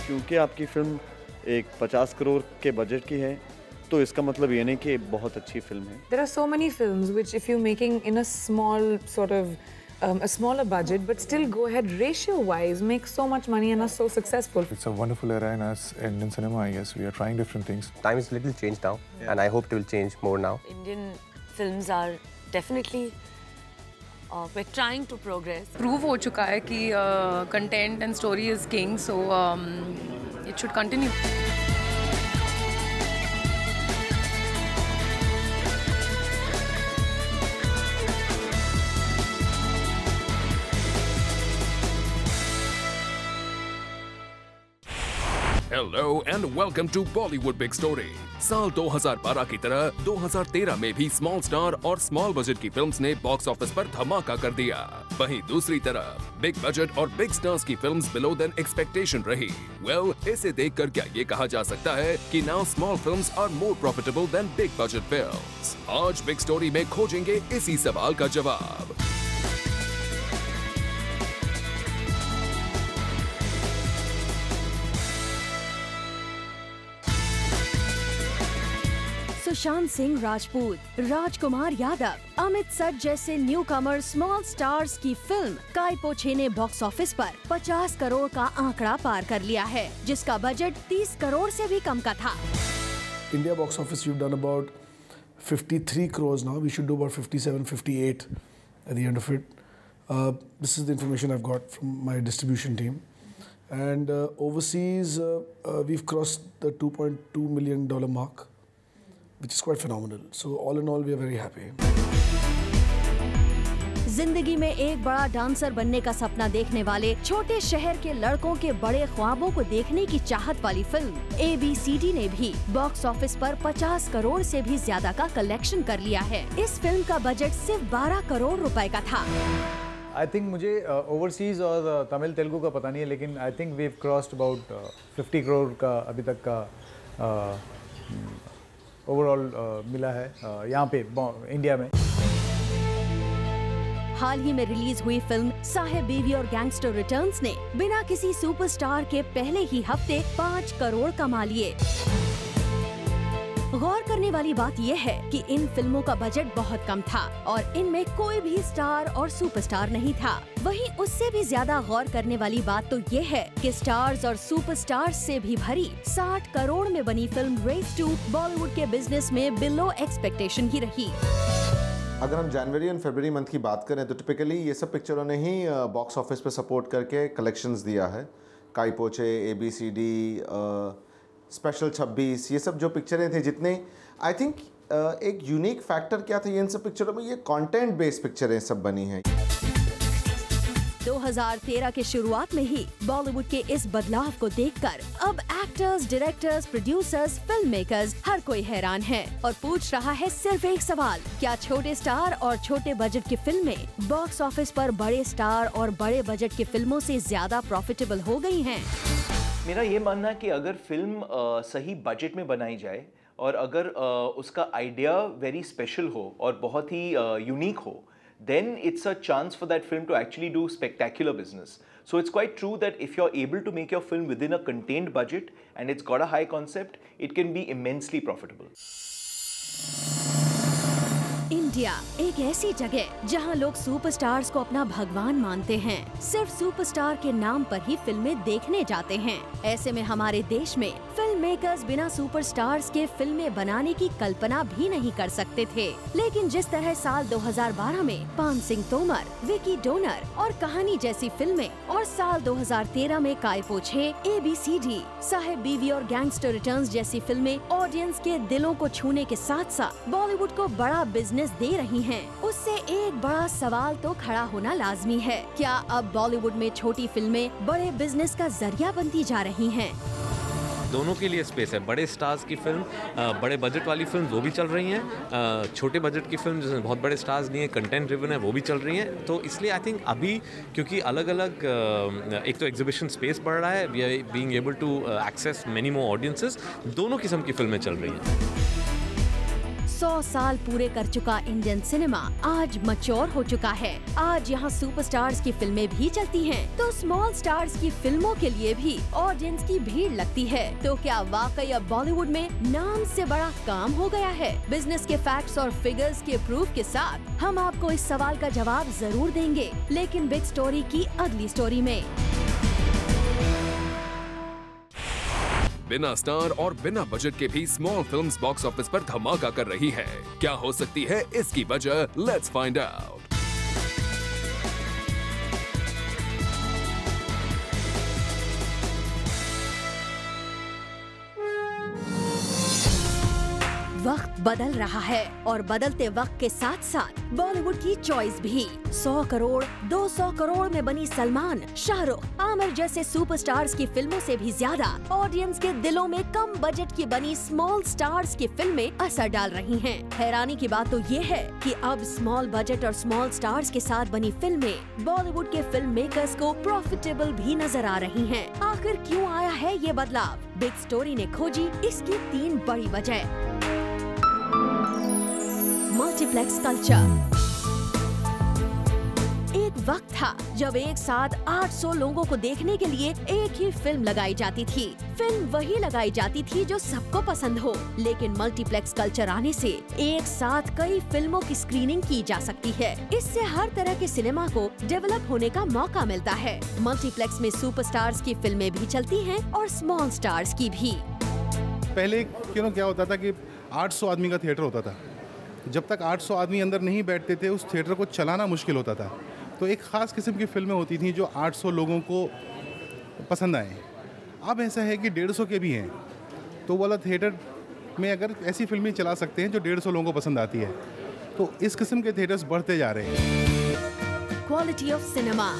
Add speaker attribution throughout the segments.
Speaker 1: क्योंकि आपकी फिल्म एक 50 करोड़ के बजट की है, तो इसका मतलब ये नहीं कि बहुत अच्छी फिल्म है।
Speaker 2: There are so many films which if you're making in a small sort of a smaller budget, but still go ahead ratio-wise, make so much money and are so successful.
Speaker 3: It's a wonderful era in us and in cinema, I guess. We are trying different things.
Speaker 4: Time is little changed now, and I hope it will change more now.
Speaker 5: Indian films are definitely we're trying to progress.
Speaker 6: Prove हो चुका है कि content and story is king, so it should continue.
Speaker 7: Hello and welcome to Bollywood Big Story. साल 2012 की तरह 2013 में भी small star और स्मॉल बजट की फिल्म्स ने बॉक्स ऑफिस पर धमाका कर दिया। वहीं दूसरी तरफ बिग बजट और बिग स्टार्स की फिल्म्स बिलो देन एक्सपेक्टेशन रही। वेल, इसे देखकर क्या ये कहा जा सकता है कि now small films are more profitable than big budget films? आज बिग स्टोरी में खोजेंगे इसी सवाल का जवाब।
Speaker 8: सुशांत सिंह राजपूत, राजकुमार यादव, अमित सर जैसे न्यू कमर स्मॉल स्टार्स की फिल्म काय पो छे ने बॉक्स ऑफिस पर 50 करोड़ का आंकड़ा पार कर लिया है, जिसका बजट 30 करोड़ से भी कम का था।
Speaker 9: India box office we've done about 53 crores now. We should do about 57, 58 at the end of it. This is the information I've got from my distribution team. And overseas, we've crossed the $2.2 million mark, which is quite phenomenal. So all in all, we are very happy.
Speaker 8: जिंदगी में एक बड़ा dancer बनने का सपना देखने वाले छोटे शहर के लड़कों के बड़े ख्वाबों को देखने की चाहत वाली फिल्म ABCD ने भी बॉक्स ऑफिस पर 50 करोड़ से भी ज्यादा का कलेक्शन कर लिया है। इस फिल्म का बजट सिर्फ 12 करोड़ रुपए का था।
Speaker 10: आई थिंक मुझे ओवरसीज और तमिल तेलुगु का पता नहीं है, लेकिन I think we have crossed about 50 crore का अभी तक का ओवरऑल मिला है यहाँ पे इंडिया में।
Speaker 8: हाल ही में रिलीज हुई फिल्म साहेब बीवी और गैंगस्टर रिटर्न्स ने बिना किसी सुपरस्टार के पहले ही हफ्ते 5 करोड़ कमा लिए। गौर करने वाली बात यह है कि इन फिल्मों का बजट बहुत कम था और इनमें कोई भी स्टार और सुपरस्टार नहीं था। वहीं उससे भी ज्यादा गौर करने वाली बात तो ये है कि स्टार्स और सुपरस्टार्स से भी भरी 60 करोड़ में बनी फिल्म रेस 2 बॉलीवुड के बिजनेस में बिलो एक्सपेक्टेशन ही रही।
Speaker 11: अगर हम जनवरी और फरवरी मंथ की बात करें तो टिपिकली ये सब पिक्चरों ने ही बॉक्स ऑफिस पे सपोर्ट करके कलेक्शंस दिया है। काय पो छे, ABCD, स्पेशल 26, ये सब जो पिक्चरें थे जितने आई थिंक एक यूनिक फैक्टर क्या था ये इन सब पिक्चरों में, ये कंटेंट बेस्ड पिक्चरें सब बनी हैं।
Speaker 8: 2013 के शुरुआत में ही बॉलीवुड के इस बदलाव को देखकर अब actors, directors, producers, film makers हर कोई हैरान है और पूछ रहा है सिर्फ एक सवाल, क्या छोटे स्टार और छोटे बजट की फिल्में बॉक्स ऑफिस पर बड़े स्टार और बड़े बजट की फिल्मों से ज्यादा प्रॉफिटेबल हो गई हैं?
Speaker 12: मेरा ये मानना है कि अगर फिल्म सही बजट में बनाई जाए और अगर उसका आइडिया वेरी स्पेशल हो और बहुत ही यूनिक हो, then it's a chance for that film to actually do spectacular business. So it's quite true that if you're able to make your film within a contained budget and it's got a high concept, it can be immensely profitable.
Speaker 8: India एक ऐसी जगह जहां लोग superstars को अपना भगवान मानते हैं। सिर्फ सुपरस्टार के नाम पर ही फिल्में देखने जाते हैं। ऐसे में हमारे देश में फिल्म मेकर्स बिना सुपरस्टार्स के फिल्में बनाने की कल्पना भी नहीं कर सकते थे। लेकिन जिस तरह साल 2012 में पान सिंह तोमर, विकी डोनर और कहानी जैसी फिल्में और साल 2013 में काय पो छे, ABCD, साहेब बीवी और गैंगस्टर रिटर्न्स जैसी फिल्में ऑडियंस के दिलों को छूने के साथ साथ बॉलीवुड को बड़ा बिजनेस दे रही हैं, उससे एक बड़ा सवाल तो खड़ा होना लाजमी है, क्या अब बॉलीवुड में छोटी फिल्में बड़े बिजनेस का जरिया बनती जा रही हैं?
Speaker 13: दोनों के लिए स्पेस है। बड़े स्टार्स की फिल्म, बड़े बजट वाली फिल्म वो भी चल रही हैं, छोटे बजट की फिल्म जिसमें बहुत बड़े स्टार्स नहीं है, कंटेंट ड्रिवन है, वो भी चल रही हैं। तो इसलिए आई थिंक अभी क्योंकि अलग अलग एक तो एग्जीबिशन स्पेस बढ़ रहा है, we are being able to access many more audiences, दोनों किस्म की फिल्में चल रही हैं।
Speaker 8: 100 साल पूरे कर चुका इंडियन सिनेमा आज मैच्योर हो चुका है। आज यहाँ सुपरस्टार्स की फिल्में भी चलती हैं, तो स्मॉल स्टार्स की फिल्मों के लिए भी ऑडियंस की भीड़ लगती है। तो क्या वाकई अब बॉलीवुड में नाम से बड़ा काम हो गया है? बिजनेस के फैक्ट्स और फिगर्स के प्रूफ के साथ हम आपको इस सवाल का जवाब जरूर देंगे, लेकिन बिग स्टोरी की अगली स्टोरी में।
Speaker 7: बिना स्टार और बिना बजट के भी स्मॉल फिल्म्स बॉक्स ऑफिस पर धमाका कर रही हैं। क्या हो सकती है इसकी वजह? Let's find out.
Speaker 8: वक्त बदल रहा है और बदलते वक्त के साथ साथ बॉलीवुड की चॉइस भी। 100 करोड़ 200 करोड़ में बनी सलमान, शाहरुख, आमिर जैसे सुपरस्टार्स की फिल्मों से भी ज्यादा ऑडियंस के दिलों में कम बजट की बनी स्मॉल स्टार्स की फिल्में असर डाल रही हैं। हैरानी की बात तो ये है कि अब स्मॉल बजट और स्मॉल स्टार्स के साथ बनी फिल्में बॉलीवुड के फिल्म मेकर्स को प्रॉफिटेबल भी नजर आ रही हैं। आखिर क्यों आया है ये बदलाव? बिग स्टोरी ने खोजी इसकी 3 बड़ी वजह। Multiplex culture. एक वक्त था जब एक साथ 800 लोगों को देखने के लिए एक ही फिल्म लगाई जाती थी। फिल्म वही लगाई जाती थी जो सबको पसंद हो, लेकिन मल्टीप्लेक्स कल्चर आने से एक साथ कई फिल्मों की स्क्रीनिंग की जा सकती है। इससे हर तरह के सिनेमा को डेवलप होने का मौका मिलता है। मल्टीप्लेक्स में सुपरस्टार्स की फिल्में भी चलती हैं और स्मॉल स्टार्स की भी।
Speaker 14: पहले क्या होता था कि 800 आदमी का थिएटर होता था। जब तक 800 आदमी अंदर नहीं बैठते थे, उस थिएटर को चलाना मुश्किल होता था। तो एक ख़ास किस्म की फिल्में होती थी जो 800 लोगों को पसंद आए। अब ऐसा है कि 150 के भी हैं, तो वाला थिएटर में अगर ऐसी फिल्में चला सकते हैं जो 150 लोगों को पसंद आती है, तो इस किस्म के थिएटर्स बढ़ते जा रहे हैं।
Speaker 8: क्वालिटी ऑफ सिनेमा,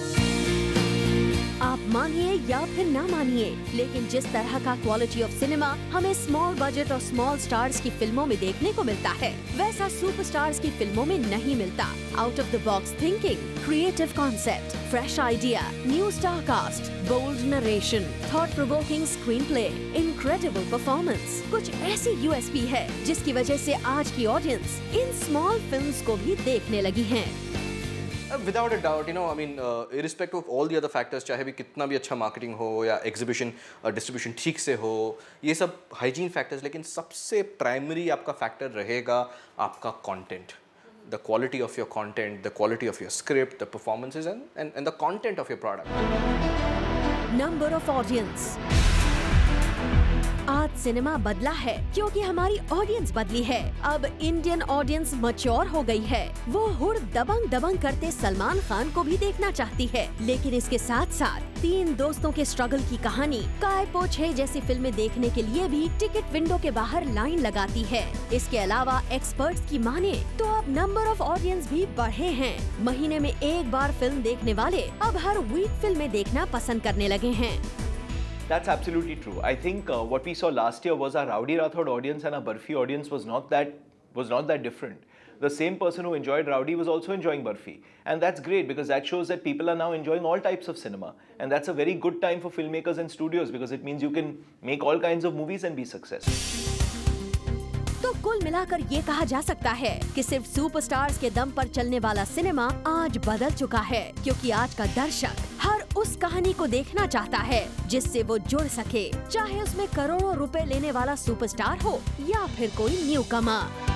Speaker 8: आप मानिए या फिर ना मानिए, लेकिन जिस तरह का क्वालिटी ऑफ सिनेमा हमें स्मॉल बजट और स्मॉल स्टार्स की फिल्मों में देखने को मिलता है, वैसा सुपरस्टार्स की फिल्मों में नहीं मिलता। Out of the box thinking, creative concept, fresh idea, new star cast, bold narration, thought provoking screen play, incredible performance, कुछ ऐसी यूएसपी है जिसकी वजह से आज की ऑडियंस इन स्मॉल फिल्म्स को भी देखने लगी है।
Speaker 15: Without a doubt, irrespective of all the other factors, चाहे भी कितना भी अच्छा मार्केटिंग हो या एग्जीबिशन डिस्ट्रीब्यूशन ठीक से हो, ये सब हाइजीन फैक्टर्स, लेकिन सबसे प्राइमरी आपका फैक्टर रहेगा आपका content, the quality of your content, the quality of your script, the performances and the content of your product.
Speaker 8: Number of audience. आज सिनेमा बदला है क्योंकि हमारी ऑडियंस बदली है। अब इंडियन ऑडियंस मैच्योर हो गई है। वो हुड़ दबंग दबंग करते सलमान खान को भी देखना चाहती है, लेकिन इसके साथ साथ 3 दोस्तों के स्ट्रगल की कहानी, काय पो छे जैसी फिल्में देखने के लिए भी टिकट विंडो के बाहर लाइन लगाती है। इसके अलावा एक्सपर्ट्स की माने तो अब नंबर ऑफ ऑडियंस भी बढ़े हैं। महीने में एक बार फिल्म देखने वाले अब हर वीक फिल्में देखना पसंद करने लगे हैं।
Speaker 12: That's absolutely true. I think what we saw last year was our Rowdy Rathod audience and our Barfi audience was not that different. The same person who enjoyed Rowdy was also enjoying Barfi, and that's great because that shows that people are now enjoying all types of cinema, and that's a very good time for filmmakers and studios because it means you can make all kinds of movies and be successful.
Speaker 8: तो कुल मिलाकर ये कहा जा सकता है कि सिर्फ सुपरस्टार्स के दम पर चलने वाला सिनेमा आज बदल चुका है, क्योंकि आज का दर्शक हर उस कहानी को देखना चाहता है जिससे वो जुड़ सके, चाहे उसमें करोड़ों रुपए लेने वाला सुपरस्टार हो या फिर कोई न्यूकमर।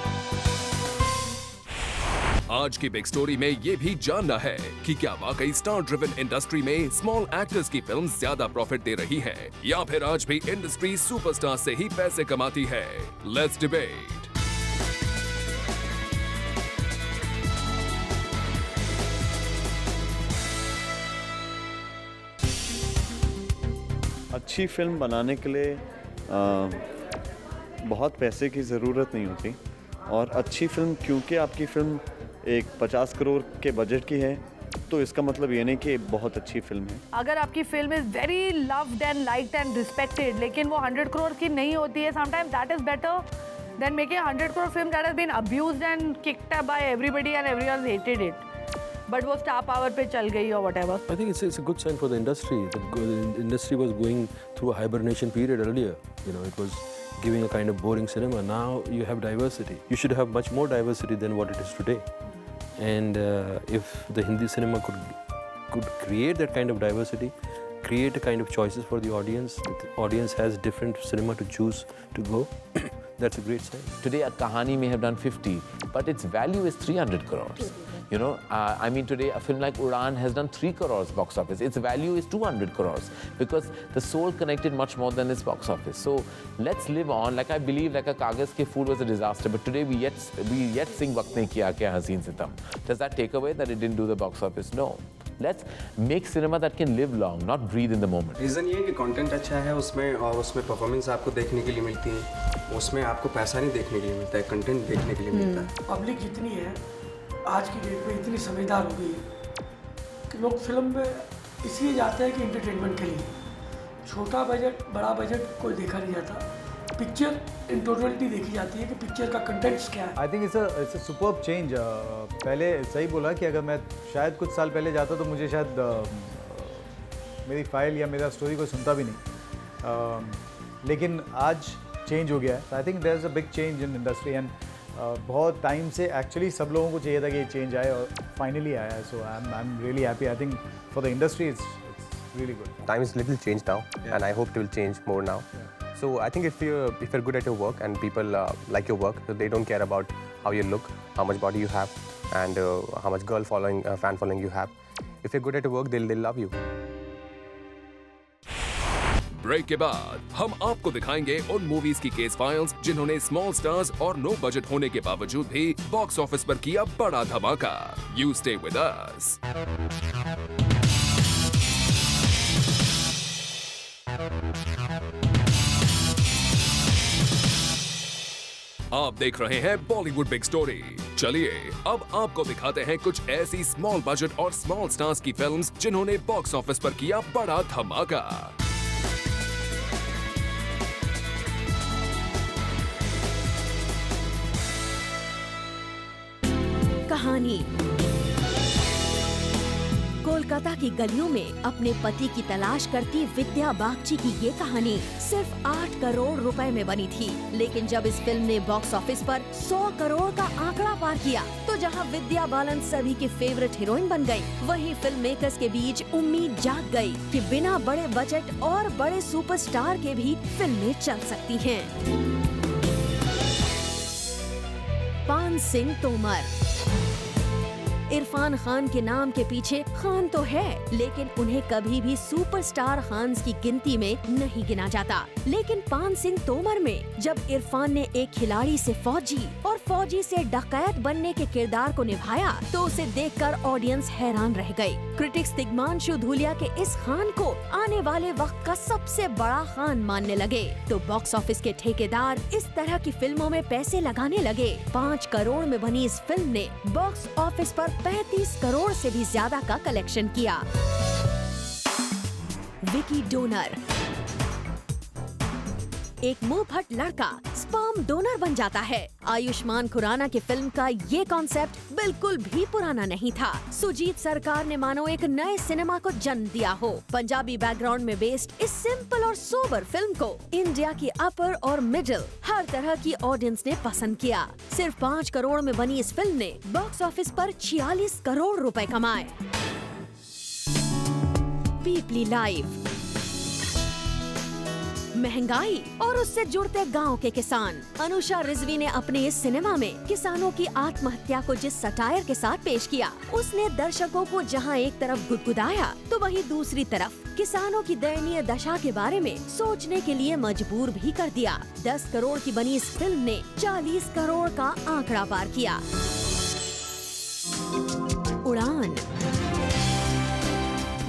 Speaker 7: आज की बिग स्टोरी में ये भी जानना है कि क्या वाकई स्टार ड्रिवन इंडस्ट्री में स्मॉल एक्टर्स की फिल्म ज्यादा प्रॉफिट दे रही है या फिर आज भी इंडस्ट्री सुपरस्टार से ही पैसे कमाती है। Let's debate.
Speaker 1: अच्छी फिल्म बनाने के लिए बहुत पैसे की ज़रूरत नहीं होती, और अच्छी फिल्म क्योंकि आपकी फिल्म एक 50 करोड़ के बजट की है, तो इसका मतलब ये नहीं कि बहुत अच्छी फिल्म है।
Speaker 2: अगर आपकी film is very loved and liked and respected, लेकिन वो 100 करोड़ की नहीं होती है, sometimes that is better than making 100 crore film that has been abused and kicked by everybody and everyone hated it, but वो स्टार पावर पे चल गई और whatever.
Speaker 16: I think it's a good sign for the industry. The industry was going through a hibernation period earlier. It was giving a kind of boring cinema. Now you have diversity. You should have much more diversity than what it is today. And if the Hindi cinema could create that kind of diversity, create a kind of choices for the audience has different cinema to choose to go, that's a great sign.
Speaker 17: Today a Kahani may have done 50, but its value is 300 crores. You know, I mean today a film like Udaan has done 3 crores box office. Its value is 200 crores because the soul connected much more than its box office. So let's live on. Like I believe like a Kagaz Ke Phool was a disaster, but today we yet sing Waqt Ne Kiya Kya Haseen Sitam. Does that take away that it didn't do the box office? No. Let's make cinema that can live long, not breathe in the moment.
Speaker 18: Reason ये है कि content अच्छा है उसमें और उसमें performance आपको देखने के लिए मिलती है, उसमें आपको पैसा नहीं देखने के लिए मिलता है, कंटेंट देखने के लिए मिलता है।
Speaker 19: पब्लिक जितनी है आज की डेट में इतनी समझदार हो गई है कि लोग फिल्म में इसलिए जाते हैं कि एंटरटेनमेंट के लिए। छोटा बजट बड़ा बजट कोई देखा नहीं जाता, पिक्चर इन टोटलिटी देखी जाती है कि पिक्चर का कंटेंट्स क्या है।
Speaker 10: I think it's a superb change. पहले सही बोला कि अगर मैं शायद कुछ साल पहले जाता तो मुझे शायद मेरी फाइल या मेरा स्टोरी कोई सुनता भी नहीं, लेकिन आज चेंज हो गया है। I think there is a big change in industry and बहुत टाइम से एक्चुअली सब लोगों को चाहिए था कि ये चेंज आए और फाइनली आया है। So I am really happy. I think for the industry it's really good.
Speaker 4: Time is little changed now, and I hope it will change more now. So I think if you're good at your work and people like your work, so they don't care about how you look, how much body you have, and how much fan following you have. If you're good at your work, they'll love you.
Speaker 7: Break के बाद हम आपको दिखाएंगे उन movies की case files जिन्होंने small stars और no budget होने के बावजूद भी बॉक्स ऑफिस पर किया बड़ा धमाका। You stay with us. आप देख रहे हैं बॉलीवुड बिग स्टोरी। चलिए अब आपको दिखाते हैं कुछ ऐसी स्मॉल बजट और स्मॉल स्टार्स की फिल्म्स जिन्होंने बॉक्स ऑफिस पर किया बड़ा धमाका।
Speaker 8: कहानी। कोलकाता की गलियों में अपने पति की तलाश करती विद्या बागची की ये कहानी सिर्फ 8 करोड़ रुपए में बनी थी, लेकिन जब इस फिल्म ने बॉक्स ऑफिस पर 100 करोड़ का आंकड़ा पार किया तो जहां विद्या बालन सभी की फेवरेट हीरोइन बन गई, वहीं फिल्म मेकर्स के बीच उम्मीद जाग गई कि बिना बड़े बजट और बड़े सुपरस्टार के भी फिल्में चल सकती हैं। पान सिंह तोमर। इरफान खान के नाम के पीछे खान तो है, लेकिन उन्हें कभी भी सुपरस्टार खान्स की गिनती में नहीं गिना जाता। लेकिन पान सिंह तोमर में जब इरफान ने एक खिलाड़ी से फौजी और फौजी से डकैत बनने के किरदार को निभाया तो उसे देखकर ऑडियंस हैरान रह गई। क्रिटिक्स दिग्मांशु धूलिया के इस खान को आने वाले वक्त का सबसे बड़ा खान मानने लगे, तो बॉक्स ऑफिस के ठेकेदार इस तरह की फिल्मों में पैसे लगाने लगे। 5 करोड़ में बनी इस फिल्म ने बॉक्स ऑफिस पर 35 करोड़ से भी ज्यादा का कलेक्शन किया। विकी डोनर। एक मुंहफट लड़का स्पर्म डोनर बन जाता है। आयुष्मान खुराना की फिल्म का ये कॉन्सेप्ट बिल्कुल भी पुराना नहीं था। सुजीत सरकार ने मानो एक नए सिनेमा को जन्म दिया हो। पंजाबी बैकग्राउंड में बेस्ड इस सिंपल और सोबर फिल्म को इंडिया की अपर और मिडिल हर तरह की ऑडियंस ने पसंद किया। सिर्फ 5 करोड़ में बनी इस फिल्म ने बॉक्स ऑफिस पर 46 करोड़ रुपए कमाए। पीपली लाइव। महंगाई और उससे जुड़ते गांव के किसान। अनुषा रिजवी ने अपने इस सिनेमा में किसानों की आत्महत्या को जिस सटायर के साथ पेश किया, उसने दर्शकों को जहां एक तरफ गुदगुदाया तो वहीं दूसरी तरफ किसानों की दयनीय दशा के बारे में सोचने के लिए मजबूर भी कर दिया। 10 करोड़ की बनी इस फिल्म ने 40 करोड़ का आंकड़ा पार किया। उड़ान।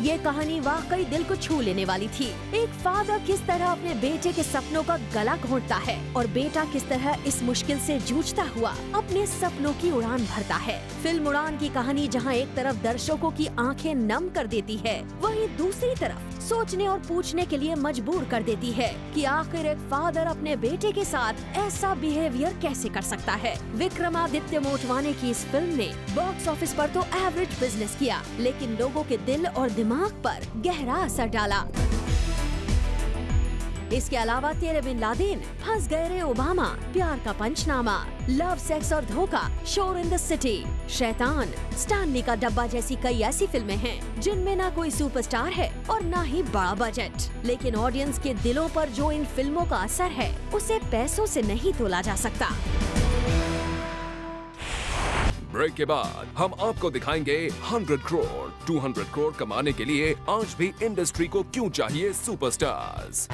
Speaker 8: ये कहानी वाकई दिल को छू लेने वाली थी। एक फादर किस तरह अपने बेटे के सपनों का गला घोंटता है और बेटा किस तरह इस मुश्किल से जूझता हुआ अपने सपनों की उड़ान भरता है। फिल्म उड़ान की कहानी जहां एक तरफ दर्शकों की आंखें नम कर देती है, वहीं दूसरी तरफ सोचने और पूछने के लिए मजबूर कर देती है कि आखिर एक फादर अपने बेटे के साथ ऐसा बिहेवियर कैसे कर सकता है। विक्रमादित्य मोटवाने की इस फिल्म ने बॉक्स ऑफिस पर तो एवरेज बिजनेस किया, लेकिन लोगों के दिल और दिमाग पर गहरा असर डाला। इसके अलावा तेरे बिन लादेन, फंस गए रे ओबामा, प्यार का पंचनामा, लव सेक्स और धोखा, शोर इन द सिटी, शैतान, स्टैनली का डब्बा जैसी कई ऐसी फिल्में हैं जिनमें ना कोई सुपरस्टार है और ना ही बड़ा बजट, लेकिन ऑडियंस के दिलों पर जो इन फिल्मों का असर है उसे पैसों से नहीं तोला जा सकता।
Speaker 7: ब्रेक के बाद हम आपको दिखाएंगे 100 करोड़ 200 करोड़ कमाने के लिए आज भी इंडस्ट्री को क्यों चाहिए सुपरस्टार्स।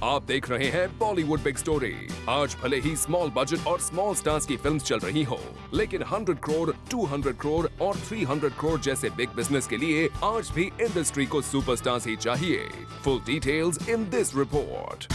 Speaker 7: आप देख रहे हैं बॉलीवुड बिग स्टोरी। आज भले ही स्मॉल बजट और स्मॉल स्टार्स की फिल्म्स चल रही हो, लेकिन 100 करोड़ 200 करोड़ और 300 करोड़ जैसे बिग बिजनेस के लिए आज भी इंडस्ट्री को सुपरस्टार्स ही चाहिए। Full details in this report.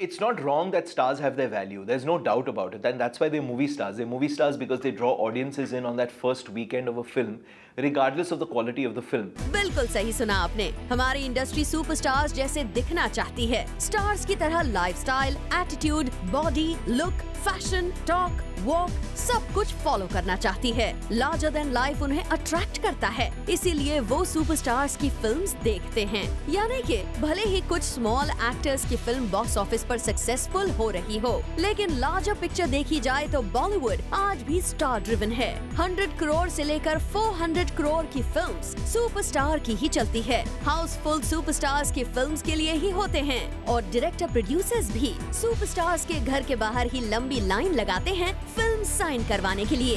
Speaker 12: It's not wrong that stars have their value. There's no doubt about it. And that's why they're movie stars. They're movie stars because they draw audiences in on that first weekend of a film, regardless of the quality of the film.
Speaker 8: बिल्कुल सही सुना आपने। हमारी industry superstars जैसे दिखना चाहती है। Stars की तरह lifestyle, attitude, body, look, fashion, talk, walk सब कुछ फॉलो करना चाहती है। लार्जर देन लाइफ उन्हें अट्रैक्ट करता है, इसीलिए वो सुपरस्टार्स की फिल्म्स देखते हैं। यानी कि भले ही कुछ स्मॉल एक्टर्स की फिल्म बॉक्स ऑफिस पर सक्सेसफुल हो रही हो, लेकिन लार्जर पिक्चर देखी जाए तो बॉलीवुड आज भी स्टार ड्रिवन है। 100 करोड़ से लेकर 400 करोड़ की फिल्म्स सुपरस्टार की ही चलती है। हाउसफुल सुपरस्टार्स की फिल्म्स के लिए ही होते हैं और डायरेक्टर प्रोड्यूसर्स भी सुपरस्टार्स के घर के बाहर ही लंबी लाइन लगाते हैं फिल्म साइन करवाने के लिए।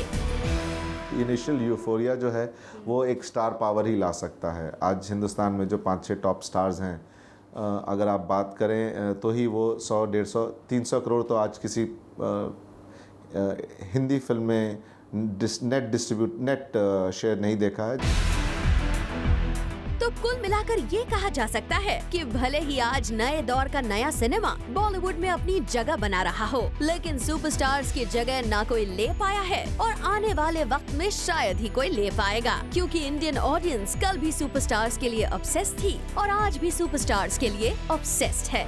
Speaker 11: इनिशियल यूफोरिया जो है वो एक स्टार पावर ही ला सकता है। आज हिंदुस्तान में जो 5-6 टॉप स्टार्स हैं, अगर आप बात करें तो ही वो 100, 150, 300 करोड़ तो आज किसी हिंदी फिल्म में नेट शेयर नहीं देखा है।
Speaker 8: तो कुल मिलाकर ये कहा जा सकता है कि भले ही आज नए दौर का नया सिनेमा बॉलीवुड में अपनी जगह बना रहा हो, लेकिन सुपरस्टार्स की जगह ना कोई ले पाया है और आने वाले वक्त में शायद ही कोई ले पाएगा, क्योंकि इंडियन ऑडियंस कल भी सुपरस्टार्स के लिए ऑब्सेस्ड थी और आज भी सुपरस्टार्स के लिए ऑब्सेस्ड है।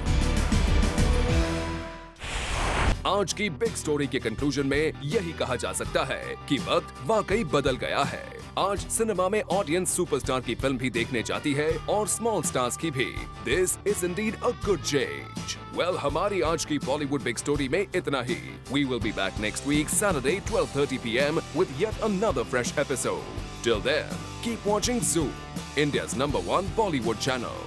Speaker 7: आज की बिग स्टोरी के कंक्लूजन में यही कहा जा सकता है कि वक्त वाकई बदल गया है। आज सिनेमा में ऑडियंस सुपरस्टार की फिल्म भी देखने जाती है और स्मॉल स्टार्स की भी। This is indeed a good change. Well, हमारी आज की बॉलीवुड बिग स्टोरी में इतना ही। We will be back next week Saturday 12:30 PM with yet another fresh episode. Till then, keep watching Zoom, India's #1 Bollywood channel.